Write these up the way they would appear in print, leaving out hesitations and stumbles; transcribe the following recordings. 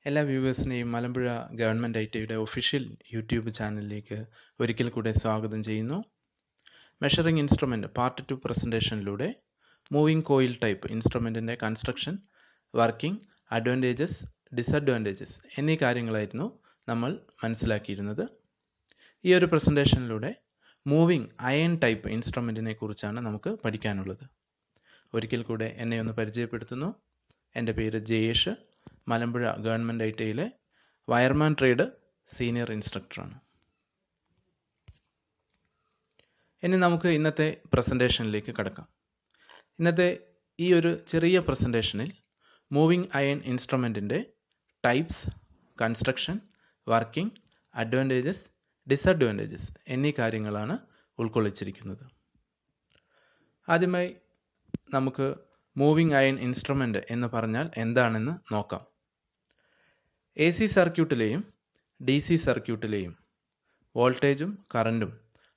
എല്ലാ വ്യൂവേഴ്സിനെയും മലമ്പുഴ ഗവൺമെൻറ് ഐ.ടി.യുടെ ഒഫീഷ്യൽ യൂട്യൂബ് ചാനലിലേക്ക് ഒരിക്കൽ കൂടെ സ്വാഗതം ചെയ്യുന്നു. മെഷറിംഗ് ഇൻസ്ട്രുമെൻറ്റ് പാർട്ട് 2 പ്രസൻറ്റേഷനിലൂടെ മൂവിംഗ് കോയിൽ ടൈപ്പ് ഇൻസ്ട്രുമെൻറ്റിൻ്റെ കൺസ്ട്രക്ഷൻ, വർക്കിംഗ്, അഡ്വാൻറ്റേജസ്, ഡിസഡ്വാൻറ്റേജസ് എന്നീ കാര്യങ്ങളായിരുന്നു നമ്മൾ മനസ്സിലാക്കിയിരുന്നത്. ഈ ഒരു പ്രസൻറ്റേഷനിലൂടെ മൂവിംഗ് അയൺ ടൈപ്പ് ഇൻസ്ട്രുമെൻറ്റിനെ കുറിച്ചാണ് നമുക്ക് പഠിക്കാനുള്ളത്. ഒരിക്കൽ കൂടെ എന്നെ ഒന്ന് പരിചയപ്പെടുത്തുന്നു. എൻ്റെ പേര് ജയേഷ്, മലമ്പുഴ ഗവൺമെൻറ് ഐ.ടി.യിലെ വയർമാൻ ട്രേഡ് സീനിയർ ഇൻസ്ട്രക്ടറാണ്. ഇനി നമുക്ക് ഇന്നത്തെ പ്രസൻറ്റേഷനിലേക്ക് കടക്കാം. ഇന്നത്തെ ഈ ഒരു ചെറിയ പ്രസൻറ്റേഷനിൽ മൂവിംഗ് അയൺ ഇൻസ്ട്രുമെൻറ്റിൻ്റെ types, construction, working, advantages, disadvantages എന്നീ കാര്യങ്ങളാണ് ഉൾക്കൊള്ളിച്ചിരിക്കുന്നത്. ആദ്യമായി നമുക്ക് മൂവിംഗ് അയൺ ഇൻസ്ട്രുമെൻറ്റ് എന്ന് പറഞ്ഞാൽ എന്താണെന്ന് നോക്കാം. AC സർക്യൂട്ടിലെയും DC സർക്യൂട്ടിലെയും വോൾട്ടേജും കറൻറ്റും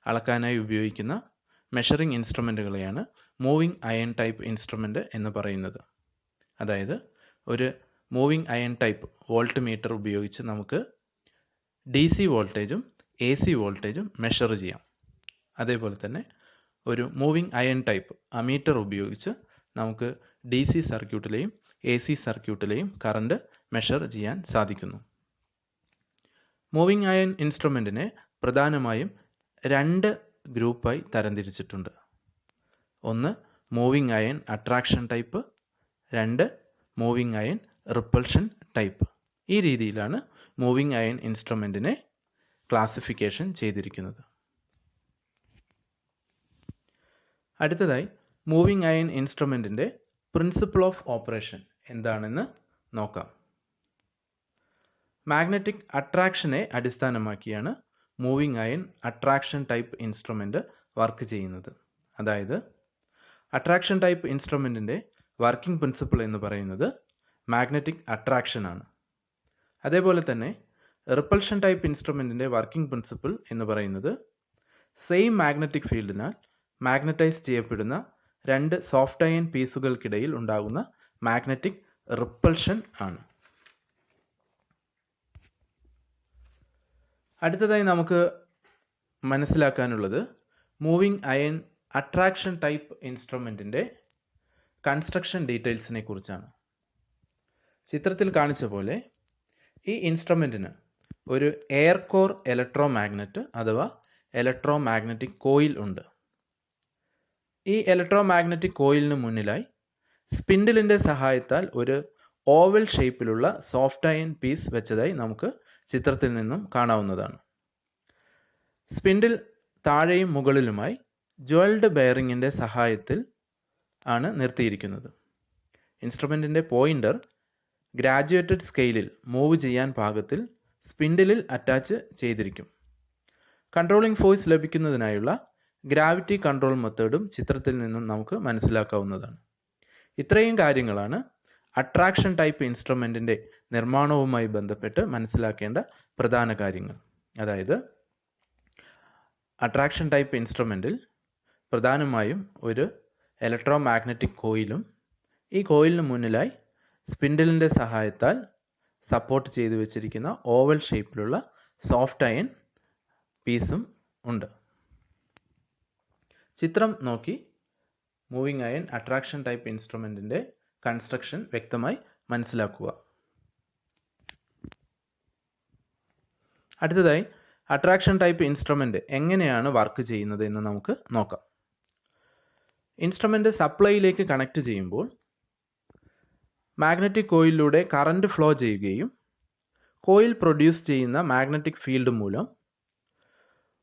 അളക്കാനായി ഉപയോഗിക്കുന്ന മെഷറിംഗ് ഇൻസ്ട്രുമെൻറ്റുകളെയാണ് മൂവിംഗ് അയൺ ടൈപ്പ് ഇൻസ്ട്രുമെൻറ്റ് എന്ന് പറയുന്നത്. അതായത് ഒരു moving iron type voltmeter ഉപയോഗിച്ച് നമുക്ക് DC വോൾട്ടേജും AC വോൾട്ടേജും മെഷർ ചെയ്യാം. അതേപോലെ തന്നെ ഒരു മൂവിംഗ് അയൺ ടൈപ്പ് അമീറ്റർ ഉപയോഗിച്ച് നമുക്ക് DC സർക്യൂട്ടിലെയും AC സർക്യൂട്ടിലെയും കറണ്ട് മെഷർ ചെയ്യാൻ സാധിക്കുന്നു. മൂവിംഗ് അയൺ ഇൻസ്ട്രുമെൻറ്റിനെ പ്രധാനമായും രണ്ട് ഗ്രൂപ്പായി തരംതിരിച്ചിട്ടുണ്ട്. ഒന്ന് മൂവിംഗ് അയൺ അട്രാക്ഷൻ ടൈപ്പ്, രണ്ട് മൂവിംഗ് അയൺ റിപ്പൾഷൻ ടൈപ്പ്. ഈ രീതിയിലാണ് മൂവിംഗ് അയൺ ഇൻസ്ട്രുമെൻറ്റിനെ ക്ലാസിഫിക്കേഷൻ ചെയ്തിരിക്കുന്നത്. അടുത്തതായി മൂവിംഗ് അയൺ ഇൻസ്ട്രുമെൻറ്റിൻ്റെ പ്രിൻസിപ്പിൾ ഓഫ് ഓപ്പറേഷൻ എന്താണെന്ന് നോക്കാം. മാഗ്നറ്റിക് അട്രാക്ഷനെ അടിസ്ഥാനമാക്കിയാണ് moving iron attraction type instrument work ചെയ്യുന്നത്. അതായത് അട്രാക്ഷൻ ടൈപ്പ് ഇൻസ്ട്രുമെൻറ്റിൻ്റെ വർക്കിംഗ് പ്രിൻസിപ്പിൾ എന്ന് പറയുന്നത് മാഗ്നറ്റിക് അട്രാക്ഷൻ ആണ്. അതേപോലെ തന്നെ റിപ്പൾഷൻ ടൈപ്പ് ഇൻസ്ട്രുമെൻറ്റിൻ്റെ വർക്കിംഗ് പ്രിൻസിപ്പിൾ എന്ന് പറയുന്നത് സെയിം മാഗ്നറ്റിക് ഫീൽഡിനാൽ മാഗ്നറ്റൈസ് ചെയ്യപ്പെടുന്ന രണ്ട് സോഫ്റ്റ് അയൺ പീസുകൾക്കിടയിൽ ഉണ്ടാകുന്ന മാഗ്നറ്റിക് റിപ്പൾഷൻ ആണ്. അടുത്തതായി നമുക്ക് മനസ്സിലാക്കാനുള്ളത് മൂവിംഗ് അയൺ അട്രാക്ഷൻ ടൈപ്പ് ഇൻസ്ട്രുമെൻറ്റിൻ്റെ കൺസ്ട്രക്ഷൻ ഡീറ്റെയിൽസിനെ കുറിച്ചാണ്. ചിത്രത്തിൽ കാണിച്ച പോലെ ഈ ഇൻസ്ട്രുമെൻറ്റിന് ഒരു എയർ കോർ ഇലക്ട്രോ മാഗ്നറ്റ് അഥവാ ഇലക്ട്രോ മാഗ്നറ്റിക് കോയിൽ ഉണ്ട്. ഈ ഇലക്ട്രോ മാഗ്നറ്റിക് കോയിലിന് മുന്നിലായി സ്പിൻഡിലിൻ്റെ സഹായത്താൽ ഒരു ഓവൽ ഷേപ്പിലുള്ള സോഫ്റ്റ് അയൺ പീസ് വെച്ചതായി നമുക്ക് ചിത്രത്തിൽ നിന്നും കാണാവുന്നതാണ്. സ്പിൻഡിൽ താഴെയും മുകളിലുമായി ജ്വൽഡ് ബെയറിങ്ങിൻ്റെ സഹായത്തിൽ ആണ് നിർത്തിയിരിക്കുന്നത്. ഇൻസ്ട്രുമെൻറ്റിൻ്റെ പോയിൻ്റർ ഗ്രാജുവേറ്റഡ് സ്കെയിലിൽ മൂവ് ചെയ്യാൻ പാകത്തിൽ സ്പിൻഡിലിൽ അറ്റാച്ച് ചെയ്തിരിക്കും. കൺട്രോളിംഗ് ഫോഴ്സ് ലഭിക്കുന്നതിനായുള്ള ഗ്രാവിറ്റി കൺട്രോൾ മെത്തേഡും ചിത്രത്തിൽ നിന്നും നമുക്ക് മനസ്സിലാക്കാവുന്നതാണ്. ഇത്രയും കാര്യങ്ങളാണ് അട്രാക്ഷൻ ടൈപ്പ് ഇൻസ്ട്രുമെൻറ്റിൻ്റെ നിർമ്മാണവുമായി ബന്ധപ്പെട്ട് മനസ്സിലാക്കേണ്ട പ്രധാന കാര്യങ്ങൾ. അതായത് അട്രാക്ഷൻ ടൈപ്പ് ഇൻസ്ട്രുമെൻറ്റിൽ പ്രധാനമായും ഒരു ഇലക്ട്രോ മാഗ്നറ്റിക് കോയിലും ഈ കോയിലിന് മുന്നിലായി സ്പിൻഡിലിൻ്റെ സഹായത്താൽ സപ്പോർട്ട് ചെയ്തു വെച്ചിരിക്കുന്ന ഓവൽ ഷേപ്പിലുള്ള സോഫ്റ്റ് അയൺ പീസും ഉണ്ട്. ചിത്രം നോക്കി മൂവിംഗ് അയൺ അട്രാക്ഷൻ ടൈപ്പ് ഇൻസ്ട്രുമെൻറ്റിൻ്റെ കൺസ്ട്രക്ഷൻ വ്യക്തമായി മനസ്സിലാക്കുക. അടുത്തതായി അട്രാക്ഷൻ ടൈപ്പ് ഇൻസ്ട്രുമെൻറ്റ് എങ്ങനെയാണ് വർക്ക് ചെയ്യുന്നത് എന്ന് നമുക്ക് നോക്കാം. ഇൻസ്ട്രുമെൻറ്റ് സപ്ലൈയിലേക്ക് കണക്ട് ചെയ്യുമ്പോൾ മാഗ്നറ്റിക് കോയിലിലൂടെ കറണ്ട് ഫ്ലോ ചെയ്യുകയും കോയിൽ പ്രൊഡ്യൂസ് ചെയ്യുന്ന മാഗ്നറ്റിക് ഫീൽഡ് മൂലം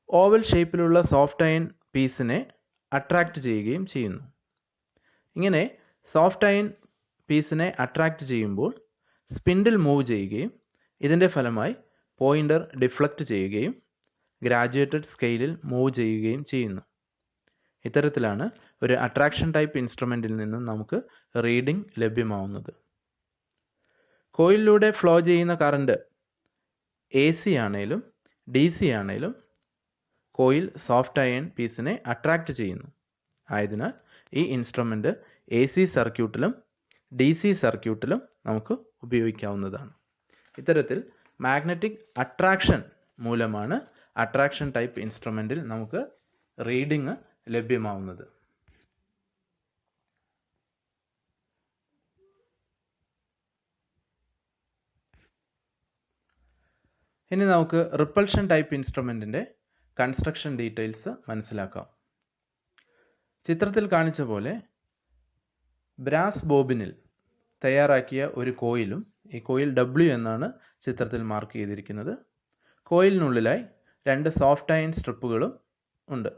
ഓവൽ ഷേപ്പിലുള്ള സോഫ്റ്റ് അയൺ പീസിനെ അട്രാക്റ്റ് ചെയ്യുകയും ചെയ്യുന്നു. ഇങ്ങനെ സോഫ്റ്റ് അയൺ പീസിനെ അട്രാക്റ്റ് ചെയ്യുമ്പോൾ സ്പിൻഡിൽ മൂവ് ചെയ്യുകയും ഇതിൻ്റെ ഫലമായി പോയിൻ്റർ ഡിഫ്ലക്റ്റ് ചെയ്യുകയും ഗ്രാജുവേറ്റഡ് സ്കെയിലിൽ മൂവ് ചെയ്യുകയും ചെയ്യുന്നു. ഇത്തരത്തിലാണ് ഒരു അട്രാക്ഷൻ ടൈപ്പ് ഇൻസ്ട്രുമെൻറ്റിൽ നിന്നും നമുക്ക് റീഡിംഗ് ലഭ്യമാവുന്നത്. കോയിലിലൂടെ ഫ്ലോ ചെയ്യുന്ന കറണ്ട് AC ആണേലും DC ആണേലും കോയിൽ സോഫ്റ്റ് അയൺ പീസിനെ അട്രാക്റ്റ് ചെയ്യുന്നു. ആയതിനാൽ ഈ ഇൻസ്ട്രുമെൻറ്റ് AC സർക്യൂട്ടിലും DC സർക്യൂട്ടിലും നമുക്ക് ഉപയോഗിക്കാവുന്നതാണ്. ഇത്തരത്തിൽ മാഗ്നറ്റിക് അട്രാക്ഷൻ മൂലമാണ് അട്രാക്ഷൻ ടൈപ്പ് ഇൻസ്ട്രുമെൻറ്റിൽ നമുക്ക് റീഡിംഗ് ലഭ്യമാവുന്നത്. ഇനി നമുക്ക് റിപ്പൾഷൻ ടൈപ്പ് ഇൻസ്ട്രുമെൻറ്റിൻ്റെ കൺസ്ട്രക്ഷൻ ഡീറ്റെയിൽസ് മനസ്സിലാക്കാം. ചിത്രത്തിൽ കാണിച്ച പോലെ ബ്രാസ് ബോബിനിൽ തയ്യാറാക്കിയ ഒരു കോയിലും, ഈ കോയിൽ W എന്നാണ് ചിത്രത്തിൽ മാർക്ക് ചെയ്തിരിക്കുന്നത്, കോയിലിനുള്ളിലായി 2 സോഫ്റ്റ് അയൺ സ്ട്രിപ്പുകളും ഉണ്ട്.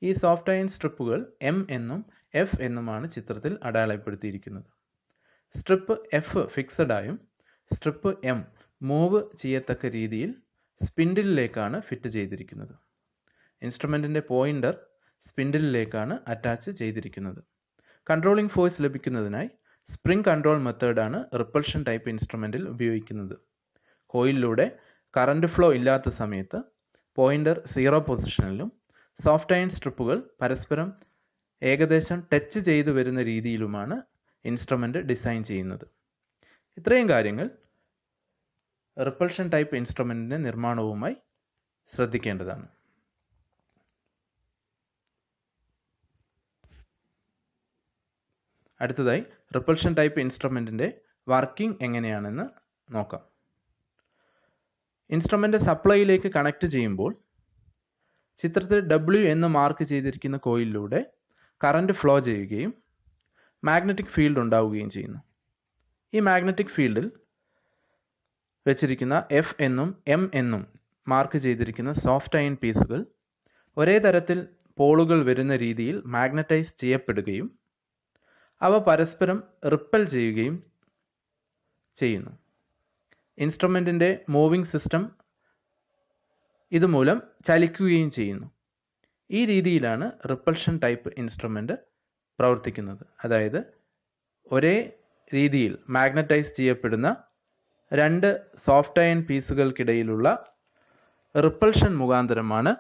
ഈ സോഫ്റ്റ് അയൺ സ്ട്രിപ്പുകൾ M എന്നും F എന്നുമാണ് ചിത്രത്തിൽ അടയാളപ്പെടുത്തിയിരിക്കുന്നത്. സ്ട്രിപ്പ് F ഫിക്സഡ് ആയും സ്ട്രിപ്പ് M മൂവ് ചെയ്യത്തക്ക രീതിയിൽ സ്പിൻഡിലിലേക്കാണ് ഫിറ്റ് ചെയ്തിരിക്കുന്നത്. ഇൻസ്ട്രുമെൻറ്റിൻ്റെ പോയിൻ്റർ സ്പിൻഡിലിലേക്കാണ് അറ്റാച്ച് ചെയ്തിരിക്കുന്നത്. കൺട്രോളിംഗ് ഫോഴ്സ് ലഭിക്കുന്നതിനായി സ്പ്രിംഗ് കൺട്രോൾ മെത്തേഡാണ് റിപ്പൾഷൻ ടൈപ്പ് ഇൻസ്ട്രുമെൻറ്റിൽ ഉപയോഗിക്കുന്നത്. കോയിലിലൂടെ കറണ്ട് ഫ്ലോ ഇല്ലാത്ത സമയത്ത് പോയിൻ്റർ 0 പൊസിഷനിലും സോഫ്റ്റ് അയൺ സ്ട്രിപ്പുകൾ പരസ്പരം ഏകദേശം ടച്ച് ചെയ്തു വരുന്ന രീതിയിലുമാണ് ഇൻസ്ട്രുമെൻറ്റ് ഡിസൈൻ ചെയ്യുന്നത്. ഇത്രയും കാര്യങ്ങൾ റിപ്പൾഷൻ ടൈപ്പ് ഇൻസ്ട്രുമെൻറ്റിൻ്റെ നിർമ്മാണവുമായി ശ്രദ്ധിക്കേണ്ടതാണ്. അടുത്തതായി റിപ്പൾഷൻ ടൈപ്പ് ഇൻസ്ട്രുമെൻറ്റിൻ്റെ വർക്കിംഗ് എങ്ങനെയാണെന്ന് നോക്കാം. ഇൻസ്ട്രുമെൻ്റ് സപ്ലൈയിലേക്ക് കണക്ട് ചെയ്യുമ്പോൾ ചിത്രത്തിൽ W എന്ന് മാർക്ക് ചെയ്തിരിക്കുന്ന കോയിലിലൂടെ കറണ്ട് ഫ്ലോ ചെയ്യുകയും മാഗ്നറ്റിക് ഫീൽഡ് ഉണ്ടാവുകയും ചെയ്യുന്നു. ഈ മാഗ്നറ്റിക് ഫീൽഡിൽ വെച്ചിരിക്കുന്ന F എന്നും M എന്നും മാർക്ക് ചെയ്തിരിക്കുന്ന സോഫ്റ്റ് അയൺ പീസുകൾ ഒരേ തരത്തിൽ പോളുകൾ വരുന്ന രീതിയിൽ മാഗ്നറ്റൈസ് ചെയ്യപ്പെടുകയും അവ പരസ്പരം റിപ്പൽ ചെയ്യുകയും ചെയ്യുന്നു. ഇൻസ്ട്രുമെൻറ്റിൻ്റെ മൂവിംഗ് സിസ്റ്റം ഇതുമൂലം ചലിക്കുകയും ചെയ്യുന്നു. ഈ രീതിയിലാണ് റിപ്പൾഷൻ ടൈപ്പ് ഇൻസ്ട്രുമെൻറ്റ് പ്രവർത്തിക്കുന്നത്. അതായത് ഒരേ രീതിയിൽ മാഗ്നറ്റൈസ് ചെയ്യപ്പെടുന്ന 2 സോഫ്റ്റ് അയൺ പീസുകൾക്കിടയിലുള്ള റിപ്പൾഷൻ മുഖാന്തരമാണ്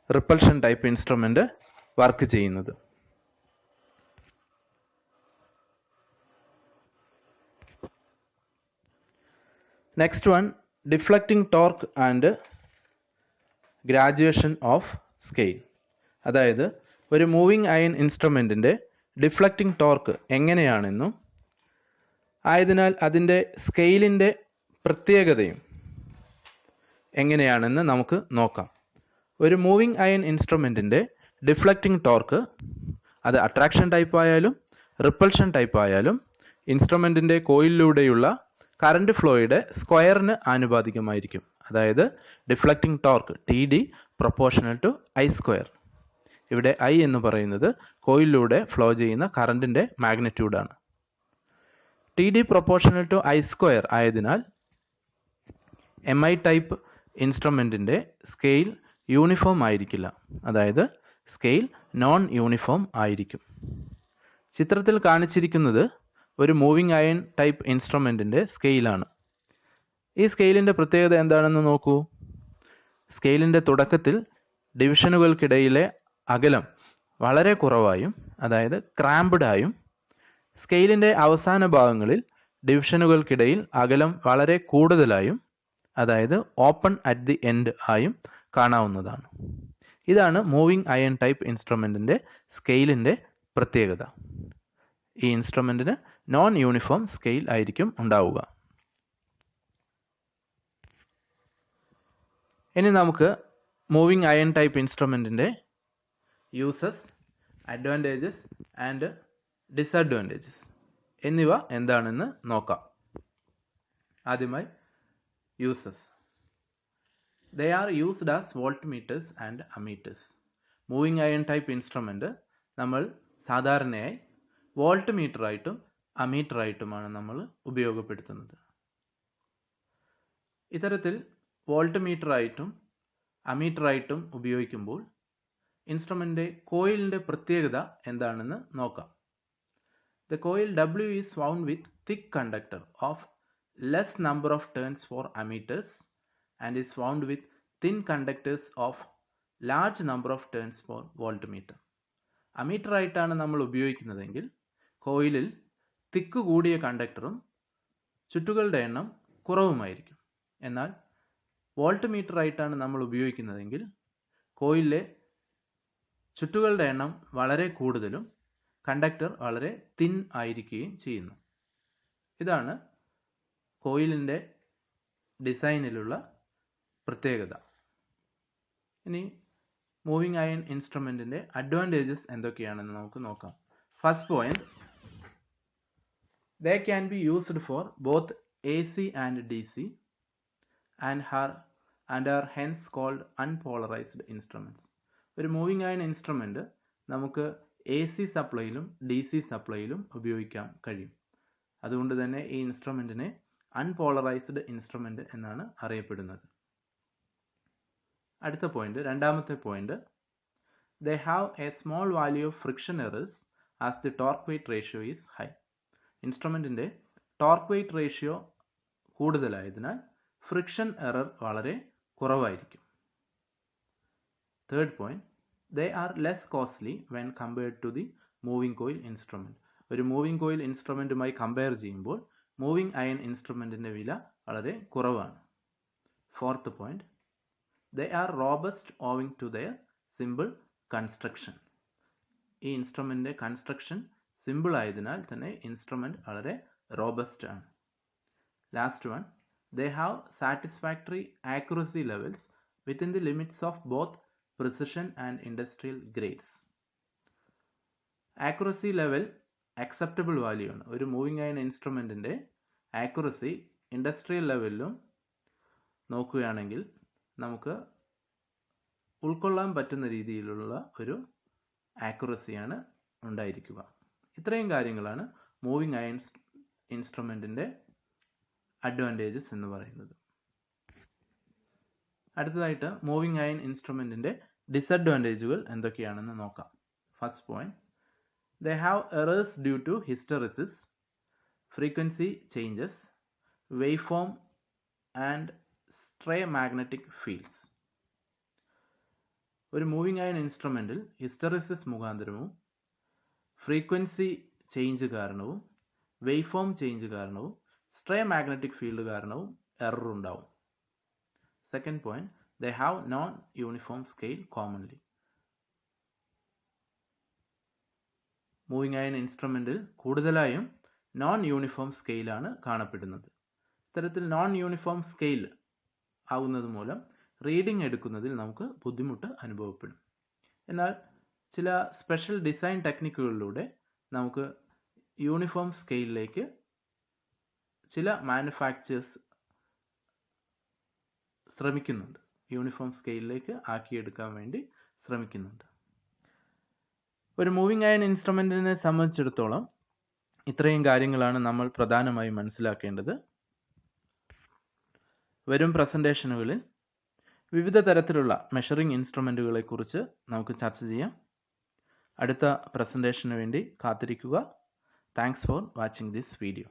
റിപ്പൾഷൻ ടൈപ്പ് ഇൻസ്ട്രുമെൻറ്റ് വർക്ക് ചെയ്യുന്നത്. Next one, deflecting torque and graduation of scale. അതായത് ഒരു മൂവിംഗ് അയൺ ഇൻസ്ട്രുമെൻറ്റിൻ്റെ ഡിഫ്ലക്റ്റിംഗ് ടോർക്ക് എങ്ങനെയാണെന്നും ആയതിനാൽ അതിൻ്റെ സ്കെയിലിൻ്റെ പ്രത്യേകതയും എങ്ങനെയാണെന്ന് നമുക്ക് നോക്കാം. ഒരു മൂവിംഗ് അയൺ ഇൻസ്ട്രുമെൻറ്റിൻ്റെ ഡിഫ്ലക്റ്റിംഗ് ടോർക്ക് അത് അട്രാക്ഷൻ ടൈപ്പ് ആയാലും റിപ്പൾഷൻ ടൈപ്പ് ആയാലും ഇൻസ്ട്രുമെൻറ്റിൻ്റെ കോയിലിലൂടെയുള്ള കറണ്ട് ഫ്ലോയുടെ സ്ക്വയറിന് ആനുപാതികമായിരിക്കും. അതായത് deflecting torque TD proportional to I². ഇവിടെ I എന്ന് പറയുന്നത് കോയിലിലൂടെ ഫ്ലോ ചെയ്യുന്ന കറണ്ടിൻ്റെ മാഗ്നിറ്റ്യൂഡാണ്. TD പ്രൊപ്പോർഷണൽ ടു I² ആയതിനാൽ MI ടൈപ്പ് ഇൻസ്ട്രുമെൻറ്റിൻ്റെ സ്കെയിൽ യൂണിഫോം ആയിരിക്കില്ല. അതായത് സ്കെയിൽ നോൺ യൂണിഫോം ആയിരിക്കും. ചിത്രത്തിൽ കാണിച്ചിരിക്കുന്നത് ഒരു മൂവിംഗ് അയൺ ടൈപ്പ് ഇൻസ്ട്രുമെൻറ്റിൻ്റെ സ്കെയിലാണ്. ഈ സ്കെയിലിൻ്റെ പ്രത്യേകത എന്താണെന്ന് നോക്കൂ. സ്കെയിലിൻ്റെ തുടക്കത്തിൽ ഡിവിഷനുകൾക്കിടയിലെ അകലം വളരെ കുറവായും, അതായത് ക്രാംപ്ഡായും, സ്കെയിലിൻ്റെ അവസാന ഭാഗങ്ങളിൽ ഡിവിഷനുകൾക്കിടയിൽ അകലം വളരെ കൂടുതലായും, അതായത് ഓപ്പൺ അറ്റ് ദി എൻഡ് ആയും കാണാവുന്നതാണ്. ഇതാണ് മൂവിംഗ് അയൺ ടൈപ്പ് ഇൻസ്ട്രുമെൻറ്റിൻ്റെ സ്കെയിലിൻ്റെ പ്രത്യേകത. ഈ ഇൻസ്ട്രുമെൻറ്റിന് നോൺ യൂണിഫോം സ്കെയിൽ ആയിരിക്കും ഉണ്ടാവുക. ഇനി നമുക്ക് മൂവിംഗ് അയൺ ടൈപ്പ് ഇൻസ്ട്രുമെൻറ്റിൻ്റെ യൂസസ്, അഡ്വാൻറ്റേജസ് ആൻഡ് ഡിസഡ്വാൻറ്റേജസ് എന്നിവ എന്താണെന്ന് നോക്കാം. ആദ്യമായി uses. They are used as voltmeters and ammeters. Moving iron type instrument നമ്മൾ സാധാരണയായി വോൾട്ട് മീറ്ററായിട്ടും അമീറ്ററായിട്ടുമാണ് നമ്മൾ ഉപയോഗപ്പെടുത്തുന്നത്. ഇത്തരത്തിൽ വോൾട്ട് മീറ്ററായിട്ടും അമീറ്ററായിട്ടും ഉപയോഗിക്കുമ്പോൾ ഇൻസ്ട്രുമെൻറ്റിൻ്റെ കോയിലിൻ്റെ പ്രത്യേകത എന്താണെന്ന് നോക്കാം. The coil W is wound with thick conductor of less number of turns for ammeters and is wound with thin conductors of large number of turns for voltmeter. Ammeter ആയിട്ടാണ് നമ്മൾ ഉപയോഗിക്കുന്നതെങ്കിൽ കോയിലിൽ തിക്ക് കൂടിയ കണ്ടക്ടറും ചുറ്റുകളുടെ എണ്ണം കുറവുമായിരിക്കും. എന്നാൽ വോൾട്ട് മീറ്റർ ആയിട്ടാണ് നമ്മൾ ഉപയോഗിക്കുന്നതെങ്കിൽ കോയിലിലെ ചുറ്റുകളുടെ എണ്ണം വളരെ കൂടുതലും കണ്ടക്ടർ വളരെ തിൻ ആയിരിക്കുകയും ചെയ്യുന്നു. ഇതാണ് കോയിലിൻ്റെ ഡിസൈനിലുള്ള പ്രത്യേകത. ഇനി മൂവിങ് അയൺ ഇൻസ്ട്രുമെൻറ്റിൻ്റെ അഡ്വാൻറ്റേജസ് എന്തൊക്കെയാണെന്ന് നമുക്ക് നോക്കാം. First point, they can be used for both AC and DC and are hence called unpolarized instruments. ഒരു മൂവിങ് അയൺ ഇൻസ്ട്രുമെൻ്റ് നമുക്ക് AC സപ്ലൈയിലും DC സപ്ലൈയിലും ഉപയോഗിക്കാൻ കഴിയും. അതുകൊണ്ട് തന്നെ ഈ ഇൻസ്ട്രുമെൻറ്റിനെ അൺപോളറൈസ്ഡ് ഇൻസ്ട്രുമെൻ്റ് എന്നാണ് അറിയപ്പെടുന്നത്. അടുത്ത പോയിന്റ്, രണ്ടാമത്തെ point, they have a small value of friction errors as the torque weight ratio is high. ഇൻസ്ട്രുമെൻറ്റിൻ്റെ ടോർക്ക് വെയ്റ്റ് റേഷ്യോ കൂടുതലായതിനാൽ ഫ്രിക്ഷൻ എറർ വളരെ കുറവായിരിക്കും. Third point, they are less costly when compared to the moving coil instrument. ഒരു moving coil ഇൻസ്ട്രുമെൻറ്റുമായി compare ചെയ്യുമ്പോൾ moving iron ഇൻസ്ട്രുമെൻറ്റിൻ്റെ വില വളരെ കുറവാണ്. Fourth point, they are robust owing to their simple construction. ഈ ഇൻസ്ട്രുമെൻറ്റിൻ്റെ construction simple ആയതിനാൽ തന്നെ ഇൻസ്ട്രുമെൻറ്റ് വളരെ robust ആണ്. Last one, they have satisfactory accuracy levels within the limits of both precision and industrial grades. Accuracy level acceptable value ആണ്. ഒരു moving iron ഇൻസ്ട്രുമെൻറ്റിൻ്റെ accuracy industrial ലെവലിലും നോക്കുകയാണെങ്കിൽ നമുക്ക് ഉൾക്കൊള്ളാൻ പറ്റുന്ന രീതിയിലുള്ള ഒരു ആക്യുറസിയാണ് ഉണ്ടായിരിക്കുക. ഇത്രയും കാര്യങ്ങളാണ് മൂവിങ് അയൺ ഇൻസ്ട്രുമെൻറ്റിൻ്റെ അഡ്വാൻറ്റേജസ് എന്ന് പറയുന്നത്. അടുത്തതായിട്ട് മൂവിങ് അയൺ ഇൻസ്ട്രുമെൻറ്റിൻ്റെ ഡിസഡ്വാൻറ്റേജുകൾ എന്തൊക്കെയാണെന്ന് നോക്കാം. First point, they have errors due to hysteresis, frequency changes, waveform and stray magnetic fields. ഒരു മൂവിങ് അയൺ ഇൻസ്ട്രുമെൻറ്റിൽ ഹിസ്റ്ററിസിസ് മുഖാന്തരവും ഫ്രീക്വൻസി ചേഞ്ച് കാരണവും വേവ് ഫോം ചേഞ്ച് കാരണവും സ്ട്രേ മാഗ്നറ്റിക് ഫീൽഡ് കാരണവും എറർ ഉണ്ടാവും. Second point, they have non uniform scale commonly. Moving iron ഇൻസ്ട്രുമെൻറ്റിൽ കൂടുതലായും non uniform സ്കെയിലാണ് കാണപ്പെടുന്നത്. ഇത്തരത്തിൽ നോൺ യൂണിഫോം സ്കെയിൽ ആവുന്നത് മൂലം റീഡിംഗ് എടുക്കുന്നതിൽ നമുക്ക് ബുദ്ധിമുട്ട് അനുഭവപ്പെടും. എന്നാൽ ചില സ്പെഷ്യൽ ഡിസൈൻ ടെക്നിക്കുകളിലൂടെ നമുക്ക് യൂണിഫോം സ്കെയിലിലേക്ക് ചില മാനുഫാക്ചേഴ്സ് ശ്രമിക്കുന്നുണ്ട്, യൂണിഫോം സ്കെയിലിലേക്ക് ആക്കിയെടുക്കാൻ വേണ്ടി ശ്രമിക്കുന്നുണ്ട്. ഒരു മൂവിങ് അയൺ ഇൻസ്ട്രുമെൻറ്റിനെ സംബന്ധിച്ചിടത്തോളം ഇത്രയും കാര്യങ്ങളാണ് നമ്മൾ പ്രധാനമായും മനസ്സിലാക്കേണ്ടത്. വരും പ്രസൻറ്റേഷനുകളിൽ വിവിധ തരത്തിലുള്ള മെഷറിംഗ് ഇൻസ്ട്രുമെൻറ്റുകളെ കുറിച്ച് നമുക്ക് ചർച്ച ചെയ്യാം. അടുത്ത പ്രസൻറ്റേഷന് വേണ്ടി കാത്തിരിക്കുക. Thanks for watching this video.